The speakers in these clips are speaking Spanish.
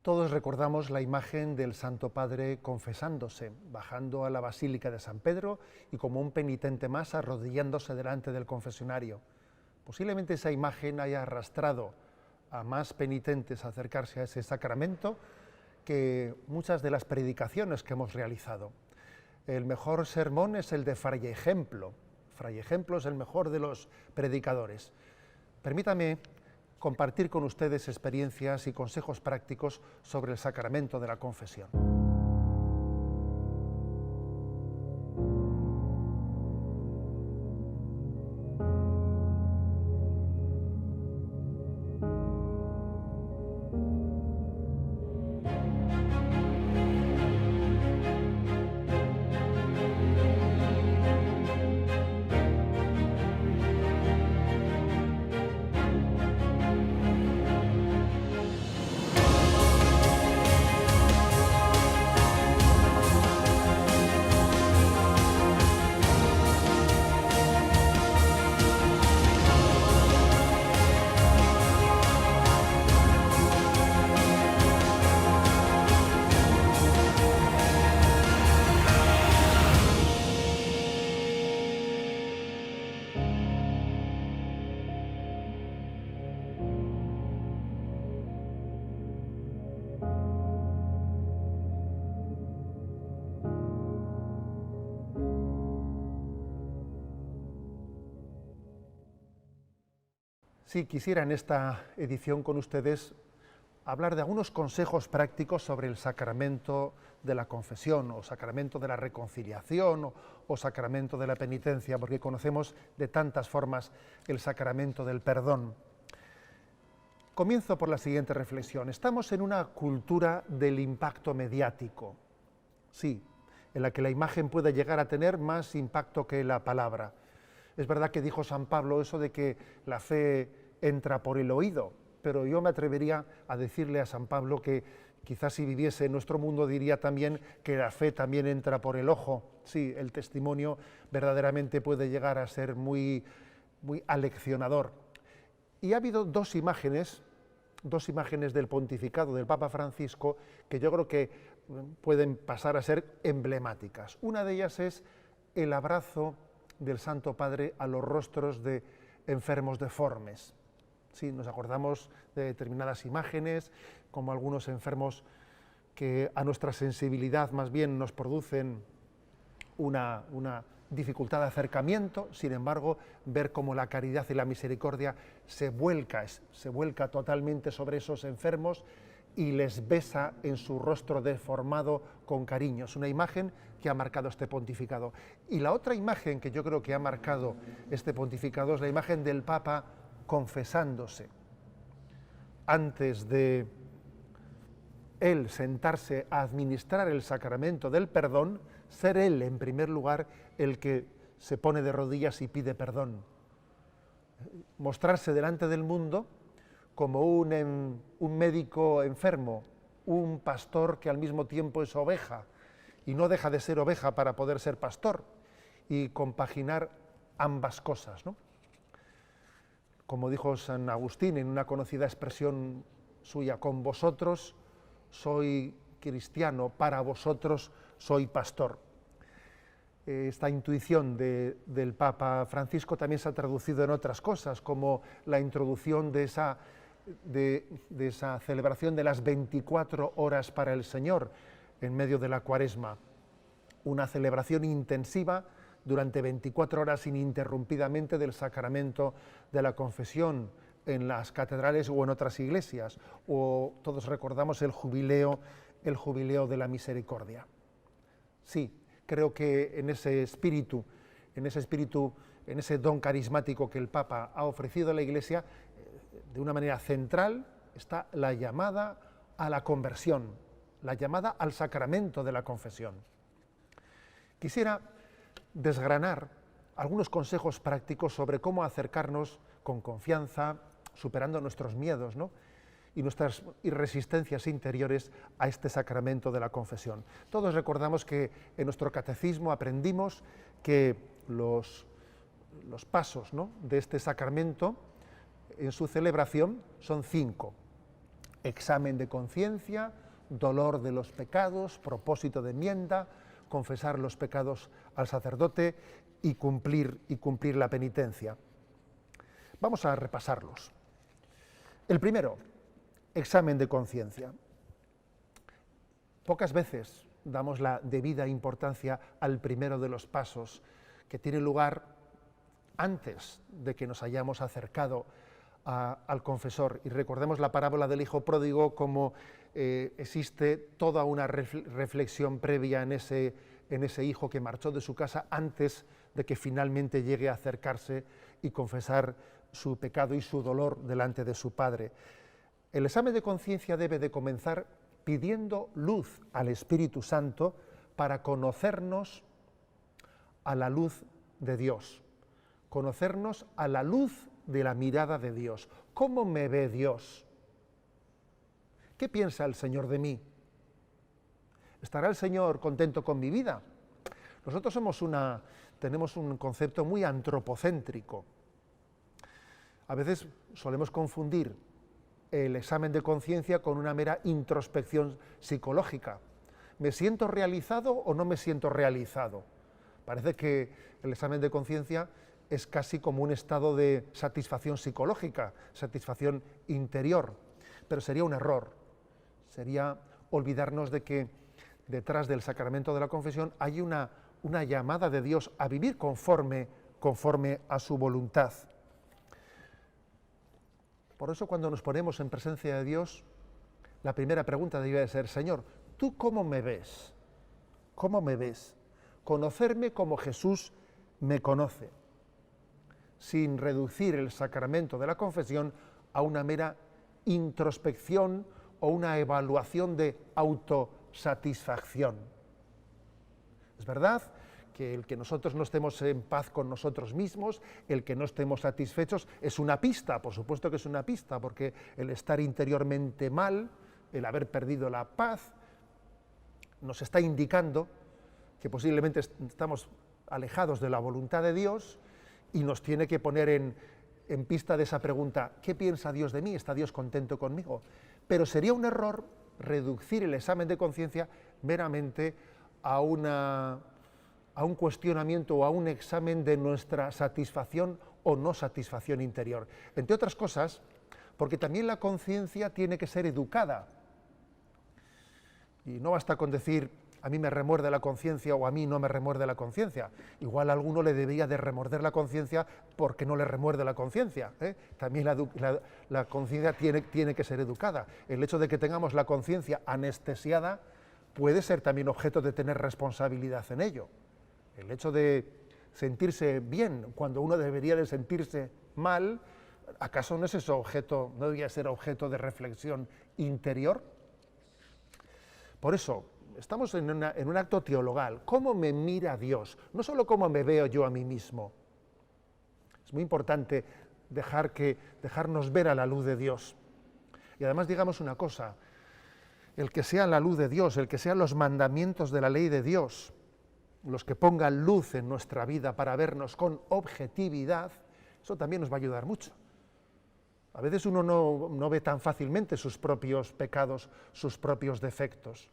Todos recordamos la imagen del Santo Padre confesándose, bajando a la Basílica de San Pedro y como un penitente más arrodillándose delante del confesionario. Posiblemente esa imagen haya arrastrado a más penitentes a acercarse a ese sacramento que muchas de las predicaciones que hemos realizado. El mejor sermón es el de Fray Ejemplo. Fray Ejemplo es el mejor de los predicadores. Permítame compartir con ustedes experiencias y consejos prácticos sobre el sacramento de la confesión. Sí, quisiera en esta edición con ustedes hablar de algunos consejos prácticos sobre el sacramento de la confesión, o sacramento de la reconciliación, o sacramento de la penitencia, porque conocemos de tantas formas el sacramento del perdón. Comienzo por la siguiente reflexión. Estamos en una cultura del impacto mediático, sí, en la que la imagen puede llegar a tener más impacto que la palabra. Es verdad que dijo San Pablo eso de que la fe entra por el oído, pero yo me atrevería a decirle a San Pablo que quizás si viviese en nuestro mundo diría también que la fe también entra por el ojo. Sí, el testimonio verdaderamente puede llegar a ser muy aleccionador. Y ha habido dos imágenes del pontificado del Papa Francisco que yo creo que pueden pasar a ser emblemáticas. Una de ellas es el abrazo del Santo Padre a los rostros de enfermos deformes. Sí, nos acordamos de determinadas imágenes, como algunos enfermos que a nuestra sensibilidad más bien nos producen una dificultad de acercamiento. Sin embargo, ver cómo la caridad y la misericordia se vuelca totalmente sobre esos enfermos y les besa en su rostro deformado con cariño. Es una imagen que ha marcado este pontificado. Y la otra imagen que yo creo que ha marcado este pontificado es la imagen del Papa confesándose. Antes de él sentarse a administrar el sacramento del perdón, ser él, en primer lugar, el que se pone de rodillas y pide perdón. Mostrarse delante del mundo como un médico enfermo, un pastor que al mismo tiempo es oveja, y no deja de ser oveja para poder ser pastor, y compaginar ambas cosas, ¿no? Como dijo San Agustín en una conocida expresión suya, con vosotros soy cristiano, para vosotros soy pastor. Esta intuición del Papa Francisco también se ha traducido en otras cosas, como la introducción de esa celebración de las 24 horas para el Señor en medio de la Cuaresma, una celebración intensiva durante 24 horas ininterrumpidamente del sacramento de la confesión en las catedrales o en otras iglesias, o todos recordamos el jubileo de la misericordia. Sí, creo que en ese espíritu, en ese don carismático que el Papa ha ofrecido a la Iglesia, de una manera central está la llamada a la conversión, la llamada al sacramento de la confesión. Quisiera desgranar algunos consejos prácticos sobre cómo acercarnos con confianza, superando nuestros miedos, ¿no?, y nuestras resistencias interiores a este sacramento de la confesión. Todos recordamos que en nuestro catecismo aprendimos que los pasos, ¿no?, de este sacramento en su celebración son 5. examen de conciencia, dolor de los pecados, propósito de enmienda, confesar los pecados al sacerdote y cumplir la penitencia. Vamos a repasarlos. El primero, examen de conciencia. Pocas veces damos la debida importancia al primero de los pasos, que tiene lugar antes de que nos hayamos acercado al confesor. Y recordemos la parábola del hijo pródigo, como existe toda una reflexión previa en ese hijo que marchó de su casa antes de que finalmente llegue a acercarse y confesar su pecado y su dolor delante de su padre. El examen de conciencia debe de comenzar pidiendo luz al Espíritu Santo para conocernos a la luz de Dios, conocernos a la luz de la mirada de Dios. ¿Cómo me ve Dios? ¿Qué piensa el Señor de mí? ¿Estará el Señor contento con mi vida? Nosotros tenemos un concepto muy antropocéntrico. A veces solemos confundir el examen de conciencia con una mera introspección psicológica. ¿Me siento realizado o no me siento realizado? Parece que el examen de conciencia es casi como un estado de satisfacción psicológica, satisfacción interior, pero sería un error. Sería olvidarnos de que detrás del sacramento de la confesión hay una llamada de Dios a vivir conforme a su voluntad. Por eso, cuando nos ponemos en presencia de Dios, la primera pregunta debe ser: Señor, ¿tú cómo me ves? ¿Cómo me ves? Conocerme como Jesús me conoce, sin reducir el sacramento de la confesión a una mera introspección o una evaluación de autosatisfacción. Es verdad que el que nosotros no estemos en paz con nosotros mismos, el que no estemos satisfechos, es una pista, por supuesto que es una pista, porque el estar interiormente mal, el haber perdido la paz, nos está indicando que posiblemente estamos alejados de la voluntad de Dios y nos tiene que poner en pista de esa pregunta: ¿qué piensa Dios de mí? ¿Está Dios contento conmigo? Pero sería un error reducir el examen de conciencia meramente a un cuestionamiento o a un examen de nuestra satisfacción o no satisfacción interior. Entre otras cosas, porque también la conciencia tiene que ser educada. Y no basta con decir: a mí me remuerde la conciencia o a mí no me remuerde la conciencia. Igual a alguno le debería de remorder la conciencia porque no le remuerde la conciencia, ¿eh? También la conciencia tiene que ser educada. El hecho de que tengamos la conciencia anestesiada puede ser también objeto de tener responsabilidad en ello. El hecho de sentirse bien cuando uno debería de sentirse mal, ¿acaso no es eso objeto, no debería ser objeto de reflexión interior? Por eso, estamos en un acto teologal. ¿Cómo me mira Dios? No solo cómo me veo yo a mí mismo. Es muy importante dejarnos ver a la luz de Dios. Y además, digamos una cosa: el que sea la luz de Dios, el que sean los mandamientos de la ley de Dios, los que pongan luz en nuestra vida para vernos con objetividad, eso también nos va a ayudar mucho. A veces uno no ve tan fácilmente sus propios pecados, sus propios defectos.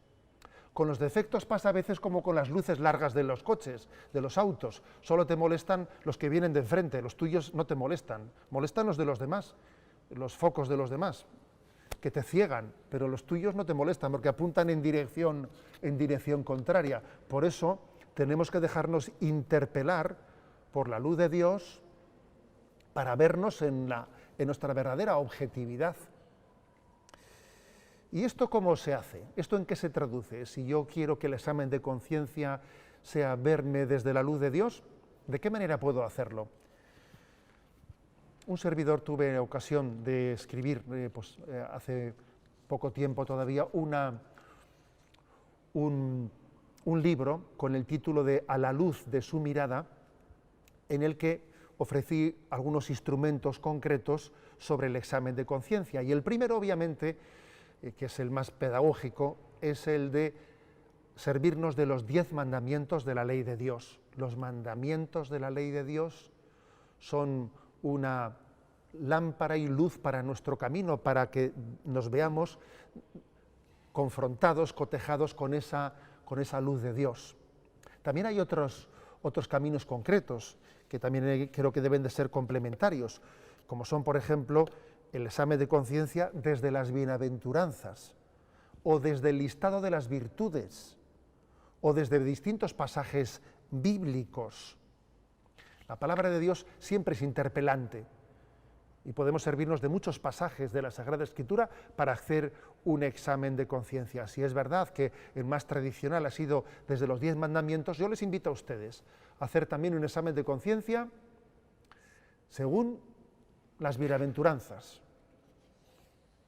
Con los defectos pasa a veces como con las luces largas de los coches, de los autos. Solo te molestan los que vienen de enfrente, los tuyos no te molestan. Molestan los de los demás, los focos de los demás, que te ciegan, pero los tuyos no te molestan porque apuntan en dirección contraria. Por eso tenemos que dejarnos interpelar por la luz de Dios para vernos en nuestra verdadera objetividad. ¿Y esto cómo se hace? ¿Esto en qué se traduce? Si yo quiero que el examen de conciencia sea verme desde la luz de Dios, ¿de qué manera puedo hacerlo? Un servidor tuve ocasión de escribir hace poco tiempo todavía un libro con el título de A la luz de su mirada, en el que ofrecí algunos instrumentos concretos sobre el examen de conciencia. Y el primero, obviamente, que es el más pedagógico, es el de servirnos de los 10 mandamientos de la ley de Dios. Los mandamientos de la ley de Dios son una lámpara y luz para nuestro camino, para que nos veamos confrontados, cotejados con esa luz de Dios. También hay otros caminos concretos que también creo que deben de ser complementarios, como son, por ejemplo, el examen de conciencia desde las bienaventuranzas, o desde el listado de las virtudes, o desde distintos pasajes bíblicos. La palabra de Dios siempre es interpelante y podemos servirnos de muchos pasajes de la Sagrada Escritura para hacer un examen de conciencia. Si es verdad que el más tradicional ha sido desde los 10 mandamientos, yo les invito a ustedes a hacer también un examen de conciencia según las bienaventuranzas,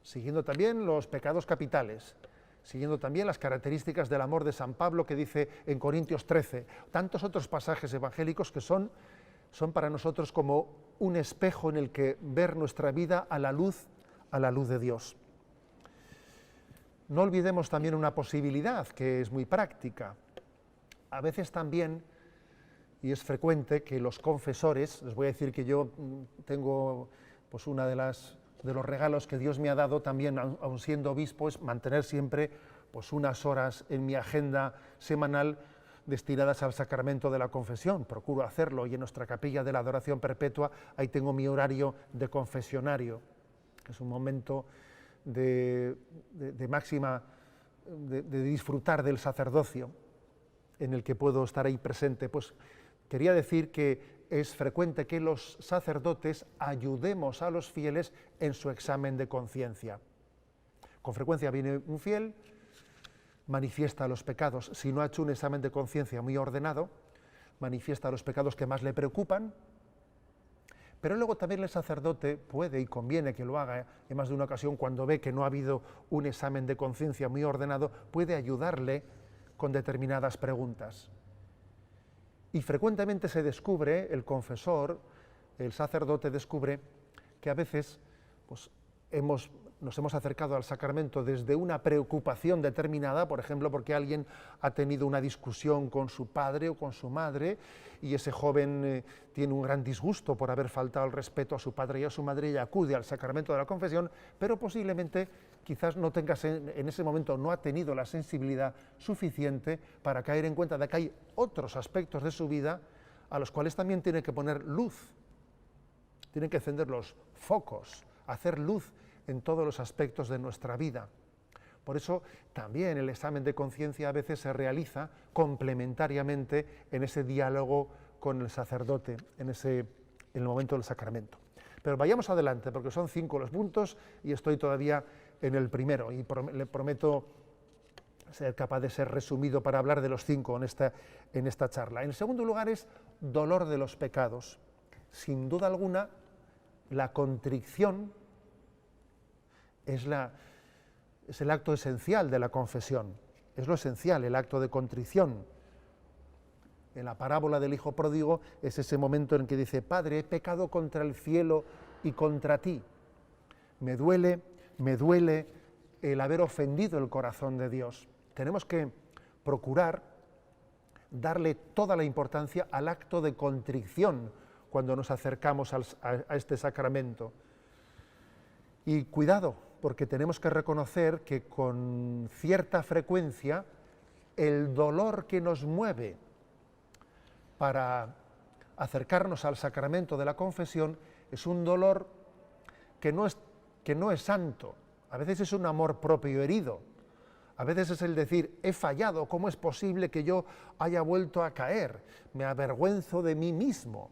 siguiendo también los pecados capitales, siguiendo también las características del amor de San Pablo que dice en Corintios 13, tantos otros pasajes evangélicos que son para nosotros como un espejo en el que ver nuestra vida a la luz de Dios. No olvidemos también una posibilidad que es muy práctica. A veces también, y es frecuente, que los confesores, les voy a decir que yo tengo pues una de los regalos que Dios me ha dado también, aun siendo obispo, es mantener siempre pues unas horas en mi agenda semanal destinadas al sacramento de la confesión. Procuro hacerlo y en nuestra capilla de la adoración perpetua ahí tengo mi horario de confesionario, que es un momento de máxima, de disfrutar del sacerdocio en el que puedo estar ahí presente. Pues quería decir que es frecuente que los sacerdotes ayudemos a los fieles en su examen de conciencia. Con frecuencia viene un fiel, manifiesta los pecados, si no ha hecho un examen de conciencia muy ordenado, manifiesta los pecados que más le preocupan, pero luego también el sacerdote puede y conviene que lo haga en más de una ocasión cuando ve que no ha habido un examen de conciencia muy ordenado, puede ayudarle con determinadas preguntas. Y frecuentemente se descubre, el confesor, el sacerdote descubre que a veces pues, nos hemos acercado al sacramento desde una preocupación determinada, por ejemplo, porque alguien ha tenido una discusión con su padre o con su madre y ese joven tiene un gran disgusto por haber faltado el respeto a su padre y a su madre y acude al sacramento de la confesión, pero posiblemente quizás no tenga, en ese momento no ha tenido la sensibilidad suficiente para caer en cuenta de que hay otros aspectos de su vida a los cuales también tiene que poner luz, tiene que encender los focos, hacer luz en todos los aspectos de nuestra vida. Por eso también el examen de conciencia a veces se realiza complementariamente en ese diálogo con el sacerdote, en el momento del sacramento. Pero vayamos adelante, porque son 5 los puntos y estoy todavía en el primero y le prometo ser capaz de ser resumido para hablar de los 5 en esta charla. En segundo lugar es dolor de los pecados. Sin duda alguna, la contrición es el acto esencial de la confesión, es lo esencial, el acto de contrición. En la parábola del hijo pródigo es ese momento en que dice: Padre, he pecado contra el cielo y contra ti. Me duele el haber ofendido el corazón de Dios. Tenemos que procurar darle toda la importancia al acto de contrición cuando nos acercamos a este sacramento. Y cuidado, porque tenemos que reconocer que con cierta frecuencia el dolor que nos mueve para acercarnos al sacramento de la confesión es un dolor que no es santo. A veces es un amor propio herido. A veces es el decir: he fallado, ¿cómo es posible que yo haya vuelto a caer? Me avergüenzo de mí mismo.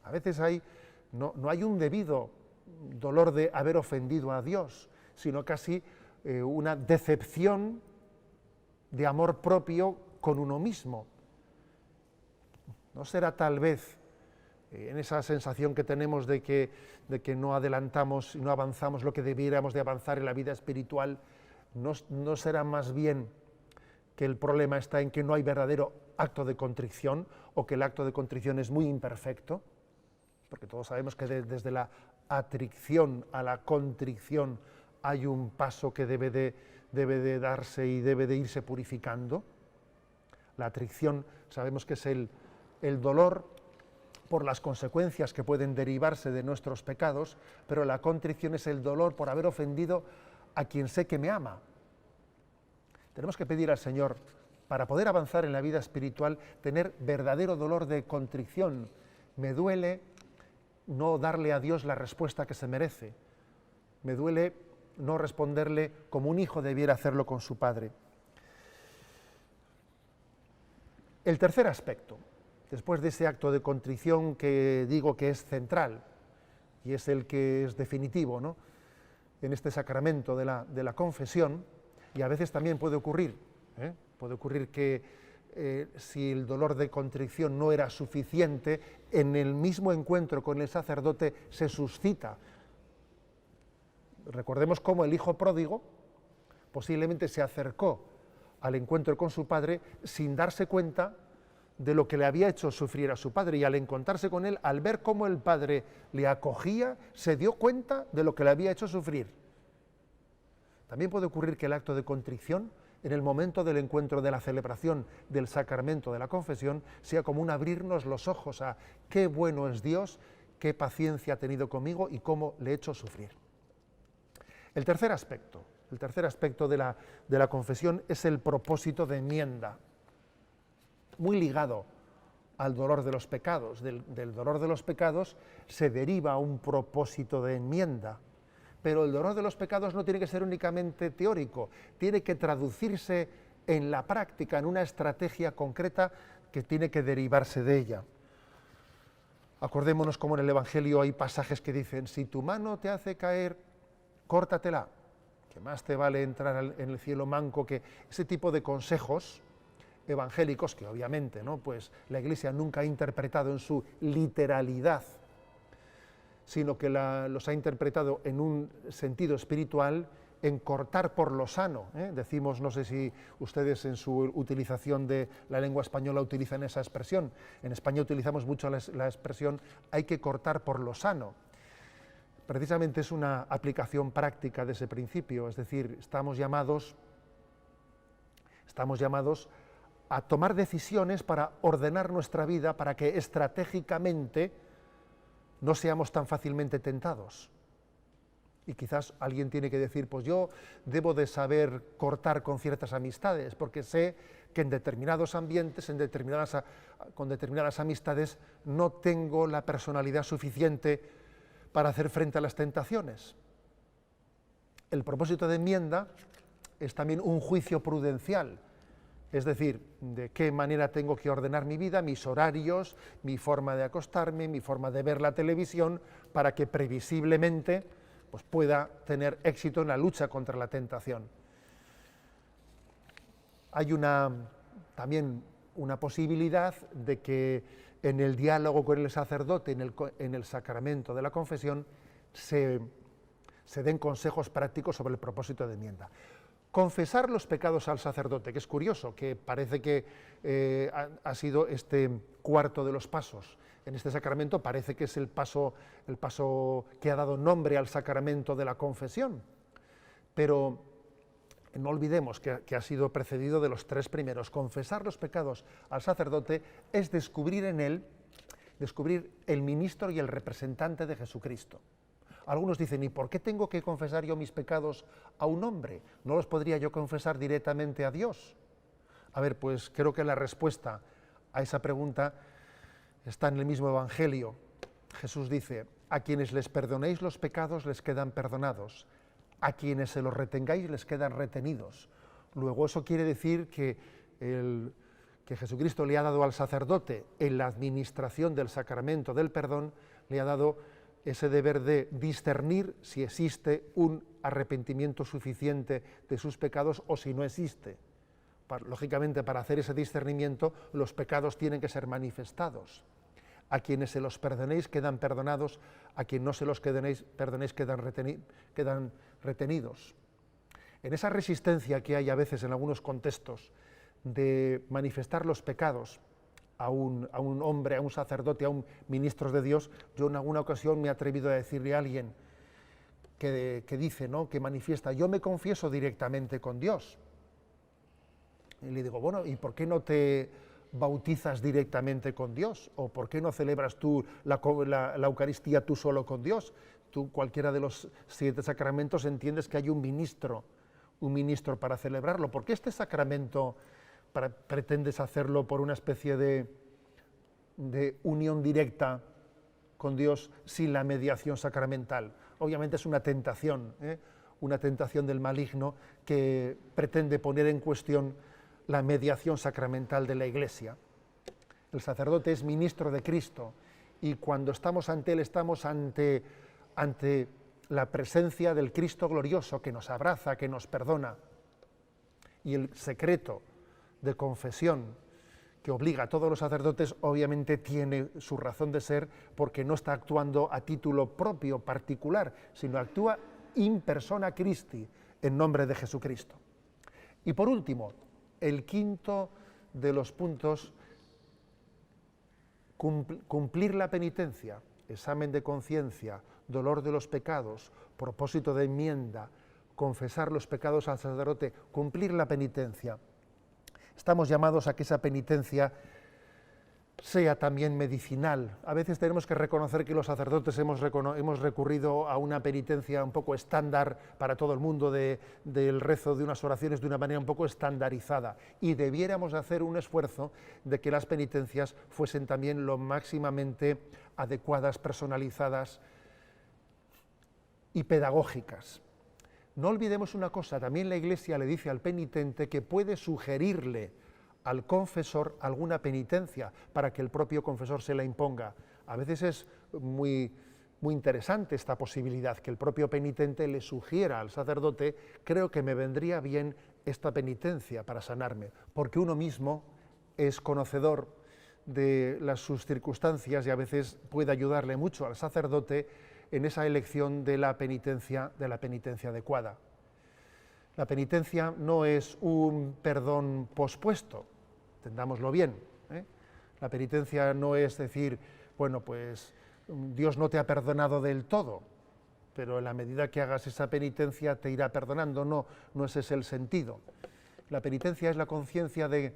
A veces no hay un debido dolor de haber ofendido a Dios, sino casi una decepción de amor propio con uno mismo. ¿No será tal vez en esa sensación que tenemos de que no adelantamos y no avanzamos lo que debiéramos de avanzar en la vida espiritual? ¿No será más bien que el problema está en que no hay verdadero acto de contrición o que el acto de contrición es muy imperfecto? Porque todos sabemos que desde la atricción a la contrición hay un paso que debe de darse y debe de irse purificando. La atricción sabemos que es el dolor por las consecuencias que pueden derivarse de nuestros pecados, pero la contrición es el dolor por haber ofendido a quien sé que me ama. Tenemos que pedir al Señor, para poder avanzar en la vida espiritual, tener verdadero dolor de contrición. Me duele no darle a Dios la respuesta que se merece. Me duele no responderle como un hijo debiera hacerlo con su padre. El tercer aspecto, después de ese acto de contrición que digo que es central y es el que es definitivo, ¿no?, en este sacramento de la confesión, y a veces también puede ocurrir que si el dolor de contrición no era suficiente, en el mismo encuentro con el sacerdote se suscita. Recordemos cómo el hijo pródigo posiblemente se acercó al encuentro con su padre sin darse cuenta de lo que le había hecho sufrir a su padre, y al encontrarse con él, al ver cómo el padre le acogía, se dio cuenta de lo que le había hecho sufrir. También puede ocurrir que el acto de contrición, en el momento del encuentro, de la celebración del sacramento de la confesión, sea como un abrirnos los ojos a qué bueno es Dios, qué paciencia ha tenido conmigo y cómo le he hecho sufrir. El tercer aspecto de la confesión es el propósito de enmienda, muy ligado al dolor de los pecados. Del dolor de los pecados se deriva un propósito de enmienda, pero el dolor de los pecados no tiene que ser únicamente teórico, tiene que traducirse en la práctica, en una estrategia concreta que tiene que derivarse de ella. Acordémonos como en el Evangelio hay pasajes que dicen: si tu mano te hace caer, córtatela, que más te vale entrar en el cielo manco. Que ese tipo de consejos evangélicos, que obviamente, ¿no?, pues la Iglesia nunca ha interpretado en su literalidad, sino que los ha interpretado en un sentido espiritual, en cortar por lo sano. Decimos, no sé si ustedes en su utilización de la lengua española utilizan esa expresión. En España utilizamos mucho la expresión hay que cortar por lo sano. Precisamente es una aplicación práctica de ese principio, es decir, estamos llamados a tomar decisiones para ordenar nuestra vida, para que estratégicamente no seamos tan fácilmente tentados. Y quizás alguien tiene que decir, pues yo debo de saber cortar con ciertas amistades, porque sé que en determinados ambientes, con determinadas amistades, no tengo la personalidad suficiente para hacer frente a las tentaciones. El propósito de enmienda es también un juicio prudencial, es decir, de qué manera tengo que ordenar mi vida, mis horarios, mi forma de acostarme, mi forma de ver la televisión, para que previsiblemente pues, pueda tener éxito en la lucha contra la tentación. Hay también una posibilidad de que en el diálogo con el sacerdote, en el sacramento de la confesión, se den consejos prácticos sobre el propósito de enmienda. Confesar los pecados al sacerdote, que es curioso, que parece que ha sido este cuarto de los pasos. En este sacramento parece que es el paso que ha dado nombre al sacramento de la confesión. Pero no olvidemos que ha sido precedido de los tres primeros. Confesar los pecados al sacerdote es descubrir en él, el ministro y el representante de Jesucristo. Algunos dicen, ¿y por qué tengo que confesar yo mis pecados a un hombre? ¿No los podría yo confesar directamente a Dios? A ver, pues creo que la respuesta a esa pregunta está en el mismo Evangelio. Jesús dice, a quienes les perdonéis los pecados les quedan perdonados, a quienes se los retengáis les quedan retenidos. Luego eso quiere decir que Jesucristo le ha dado al sacerdote en la administración del sacramento del perdón, le ha dado ese deber de discernir si existe un arrepentimiento suficiente de sus pecados o si no existe. Lógicamente, para hacer ese discernimiento, los pecados tienen que ser manifestados. A quienes se los perdonéis quedan perdonados, a quienes no se los perdonéis quedan retenidos. En esa resistencia que hay a veces en algunos contextos de manifestar los pecados a un hombre, a un sacerdote, a un ministro de Dios, yo en alguna ocasión me he atrevido a decirle a alguien que dice, ¿no?, que manifiesta, yo me confieso directamente con Dios. Y le digo, bueno, ¿y por qué no te bautizas directamente con Dios? ¿O por qué no celebras tú la Eucaristía tú solo con Dios? Tú, cualquiera de los 7 sacramentos, entiendes que hay un ministro para celebrarlo. ¿Por qué este sacramento pretendes hacerlo por una especie de unión directa con Dios sin la mediación sacramental? Obviamente es una tentación del maligno que pretende poner en cuestión la mediación sacramental de la Iglesia. El sacerdote es ministro de Cristo y cuando estamos ante él estamos ante la presencia del Cristo glorioso que nos abraza, que nos perdona. Y el secreto de confesión que obliga a todos los sacerdotes obviamente tiene su razón de ser porque no está actuando a título propio, particular, sino actúa in persona Christi, en nombre de Jesucristo. Y por último, el quinto de los puntos, cumplir la penitencia, examen de conciencia, dolor de los pecados, propósito de enmienda, confesar los pecados al sacerdote, cumplir la penitencia. Estamos llamados a que esa penitencia sea también medicinal. A veces tenemos que reconocer que los sacerdotes hemos recurrido a una penitencia un poco estándar para todo el mundo, del rezo de unas oraciones de una manera un poco estandarizada. Y debiéramos hacer un esfuerzo de que las penitencias fuesen también lo máximamente adecuadas, personalizadas y pedagógicas. No olvidemos una cosa, también la Iglesia le dice al penitente que puede sugerirle al confesor alguna penitencia para que el propio confesor se la imponga. A veces es muy interesante esta posibilidad, que el propio penitente le sugiera al sacerdote: creo que me vendría bien esta penitencia para sanarme, porque uno mismo es conocedor de sus circunstancias y a veces puede ayudarle mucho al sacerdote en esa elección de la penitencia adecuada. La penitencia no es un perdón pospuesto, entendámoslo bien, ¿eh? La penitencia no es decir, bueno, pues Dios no te ha perdonado del todo, pero en la medida que hagas esa penitencia te irá perdonando. No ese es el sentido. La penitencia es la conciencia de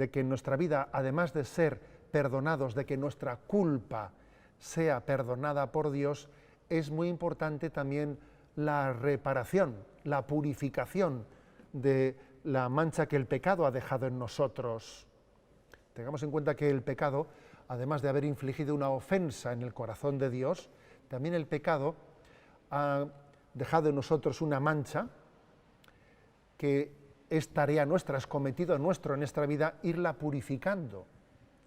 que en nuestra vida, además de ser perdonados, de que nuestra culpa sea perdonada por Dios, es muy importante también la reparación, la purificación de la mancha que el pecado ha dejado en nosotros. Tengamos en cuenta que el pecado, además de haber infligido una ofensa en el corazón de Dios, también el pecado ha dejado en nosotros una mancha que es tarea nuestra, es cometido nuestro en nuestra vida irla purificando,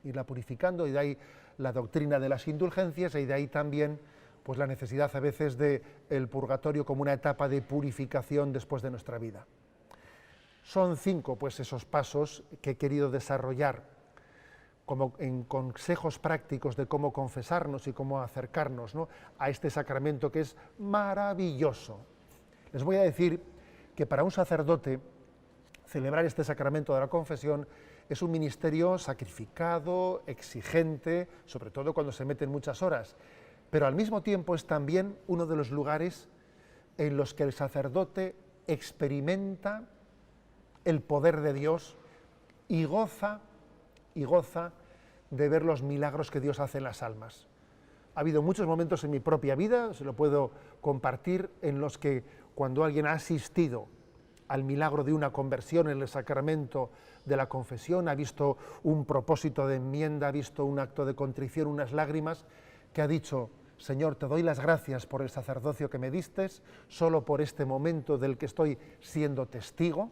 y de ahí la doctrina de las indulgencias, y de ahí también pues la necesidad a veces del purgatorio como una etapa de purificación después de nuestra vida. Son 5 pues esos pasos que he querido desarrollar como en consejos prácticos de cómo confesarnos y cómo acercarnos, ¿no?, a este sacramento que es maravilloso. Les voy a decir que para un sacerdote celebrar este sacramento de la confesión es un ministerio sacrificado, exigente, sobre todo cuando se meten muchas horas, pero al mismo tiempo es también uno de los lugares en los que el sacerdote experimenta el poder de Dios y goza de ver los milagros que Dios hace en las almas. Ha habido muchos momentos en mi propia vida, se lo puedo compartir, en los que cuando alguien ha asistido al milagro de una conversión en el sacramento de la confesión, ha visto un propósito de enmienda, ha visto un acto de contrición, unas lágrimas, que ha dicho: Señor, te doy las gracias por el sacerdocio que me distes, solo por este momento del que estoy siendo testigo,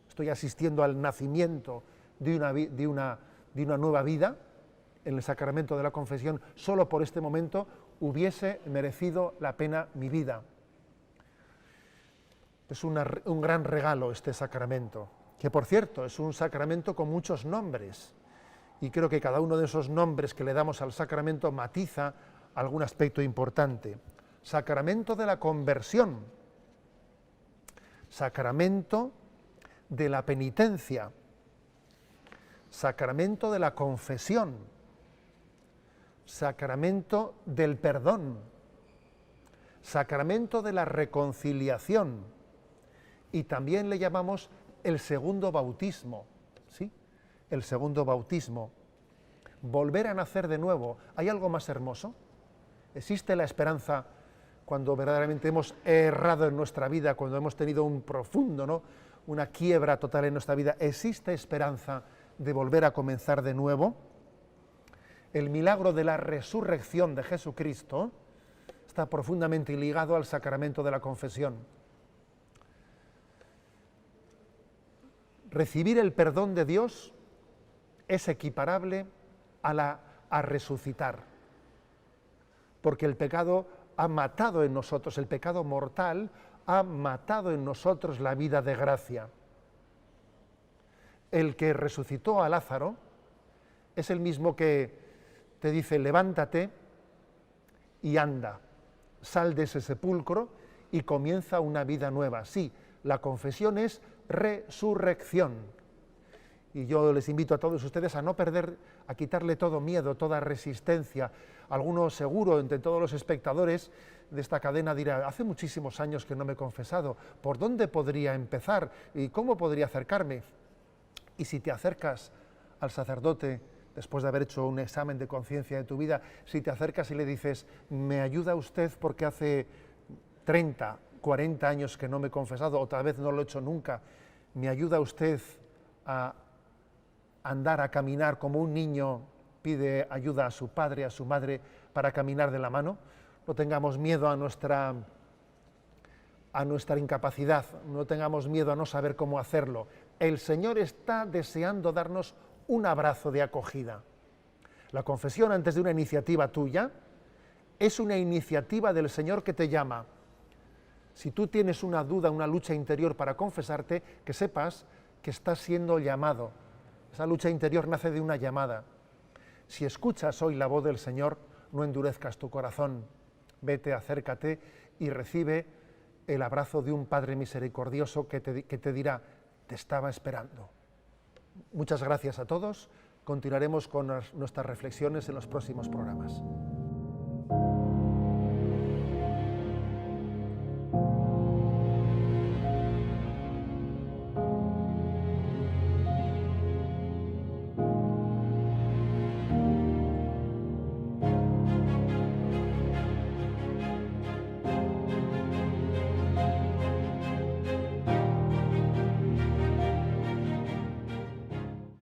estoy asistiendo al nacimiento de una nueva vida en el sacramento de la confesión, solo por este momento hubiese merecido la pena mi vida. Es un gran regalo este sacramento, que por cierto es un sacramento con muchos nombres, y creo que cada uno de esos nombres que le damos al sacramento matiza algún aspecto importante. Sacramento de la conversión, sacramento de la penitencia, sacramento de la confesión, sacramento del perdón, sacramento de la reconciliación, y también le llamamos el segundo bautismo, ¿sí? el segundo bautismo, volver a nacer de nuevo. ¿Hay algo más hermoso? ¿Existe la esperanza cuando verdaderamente hemos errado en nuestra vida, cuando hemos tenido un profundo, ¿no?, una quiebra total en nuestra vida? ¿Existe esperanza de volver a comenzar de nuevo? El milagro de la resurrección de Jesucristo está profundamente ligado al sacramento de la confesión. Recibir el perdón de Dios es equiparable a resucitar, porque el pecado ha matado en nosotros, el pecado mortal ha matado en nosotros la vida de gracia. El que resucitó a Lázaro es el mismo que te dice: levántate y anda, sal de ese sepulcro y comienza una vida nueva. Sí, la confesión es resurrección. Y yo les invito a todos ustedes a no perder, a quitarle todo miedo, toda resistencia. Algunos seguro, entre todos los espectadores de esta cadena, dirá: hace muchísimos años que no me he confesado, ¿por dónde podría empezar? ¿Y cómo podría acercarme? Y si te acercas al sacerdote, después de haber hecho un examen de conciencia de tu vida, si te acercas y le dices: ¿me ayuda usted porque hace 30, 40 años que no me he confesado, o tal vez no lo he hecho nunca? ¿Me ayuda usted a andar, a caminar como un niño pide ayuda a su padre, a su madre, para caminar de la mano? No tengamos miedo a nuestra incapacidad, no tengamos miedo a no saber cómo hacerlo. El Señor está deseando darnos un abrazo de acogida. La confesión, antes de una iniciativa tuya, es una iniciativa del Señor que te llama. Si tú tienes una duda, una lucha interior para confesarte, que sepas que estás siendo llamado. Esa lucha interior nace de una llamada. Si escuchas hoy la voz del Señor, no endurezcas tu corazón. Vete, acércate y recibe el abrazo de un Padre misericordioso que te dirá: te estaba esperando. Muchas gracias a todos. Continuaremos con nuestras reflexiones en los próximos programas.